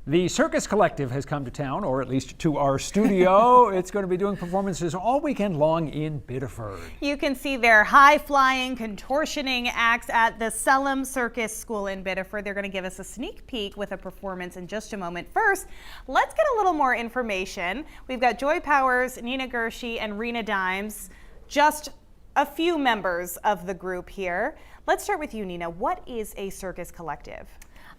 The Circus Collective has come to town, or at least to our studio. It's going to be doing performances all weekend long in Biddeford. You can see their high-flying, contortioning acts at the Circus School in Biddeford. They're going to give us a sneak peek with a performance in just a moment. First, let's get a little more information. We've got Joy Powers, Nina Gershie, and Rena Dimes, just a few members of the group here. Let's start with you, Nina. What is a Circus Collective?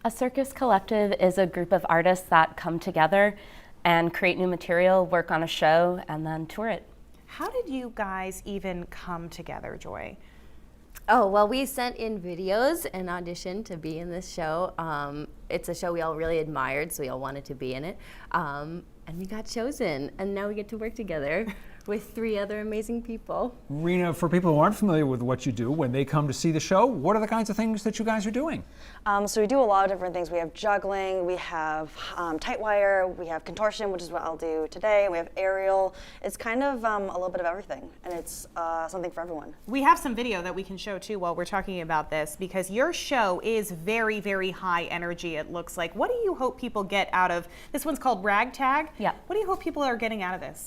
A circus collective is a group of artists that come together and create new material, work on a show, and then tour it. How did you guys even come together, Joy? Oh, well, we sent in videos and auditioned to be in this show. It's a show we all really admired, so we all wanted to be in it. And we got chosen, and now we get to work together with 3 other amazing people. Rena, for people who aren't familiar with what you do, when they come to see the show, what are the kinds of things that you guys are doing? So we do a lot of different things. We have juggling, we have tight wire, we have contortion, which is what I'll do today, and we have aerial. It's kind of a little bit of everything, and it's something for everyone. We have some video that we can show too while we're talking about this, because your show is very, very high energy, it looks like. What do you hope people get out of, this one's called Ragtag? Yeah. What do you hope people are getting out of this?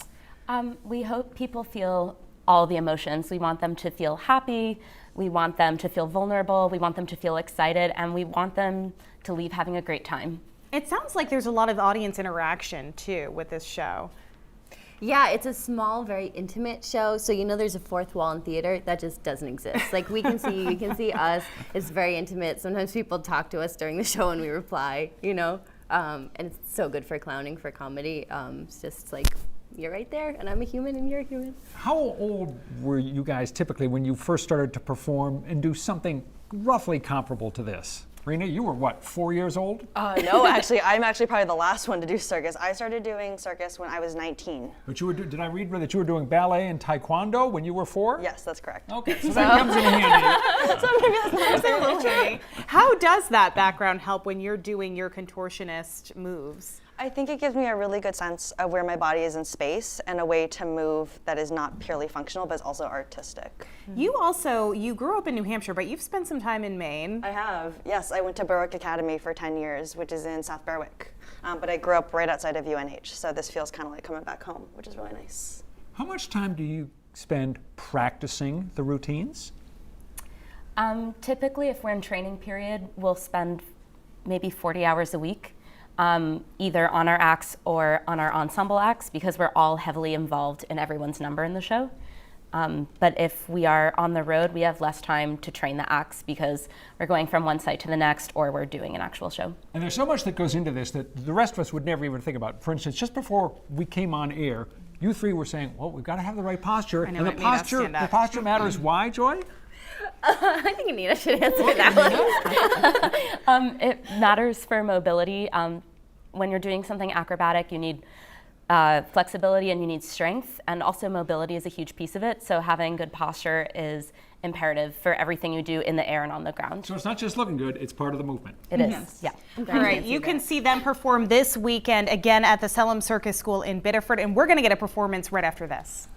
We hope people feel all the emotions. We want them to feel happy, we want them to feel vulnerable, we want them to feel excited, and we want them to leave having a great time. It sounds like there's a lot of audience interaction too with this show. Yeah, it's a small, very intimate show. So you know there's a fourth wall in theater that just doesn't exist. Like we can see you, you can see us. It's very intimate. Sometimes people talk to us during the show and we reply, you know. And it's so good for clowning, for comedy. It's just like, you're right there, and I'm a human, and you're a human. How old were you guys typically when you first started to perform and do something roughly comparable to this? Rena, you were what, 4 years old? No, actually, I'm actually probably the last one to do circus. I started doing circus when I was 19. But you were, did I read that you were doing ballet and taekwondo when you were 4? Yes, that's correct. Okay, so that comes in handy. So maybe that's A little handy. How does that background help when you're doing your contortionist moves? I think it gives me a really good sense of where my body is in space and a way to move that is not purely functional, but is also artistic. You grew up in New Hampshire, but you've spent some time in Maine. I have, yes. I went to Berwick Academy for 10 years, which is in South Berwick. But I grew up right outside of UNH, so this feels kind of like coming back home, which is really nice. How much time do you spend practicing the routines? Typically, if we're in training period, we'll spend maybe 40 hours a week. Either on our acts or on our ensemble acts, because we're all heavily involved in everyone's number in the show. But if we are on the road, we have less time to train the acts because we're going from one site to the next, or we're doing an actual show. And there's so much that goes into this that the rest of us would never even think about. For instance, just before we came on air, you 3 were saying, well, we've got to have the right posture. I know, And it made us stand up. the posture matters. Why, Joy? I think Nina should answer that one. It matters for mobility. When you're doing something acrobatic, you need flexibility and you need strength, and also mobility is a huge piece of it. So having good posture is imperative for everything you do in the air and on the ground. So it's not just looking good, it's part of the movement. It is, yeah. All right, you can see them perform this weekend again at the Circus School in Biddeford, and we're going to get a performance right after this.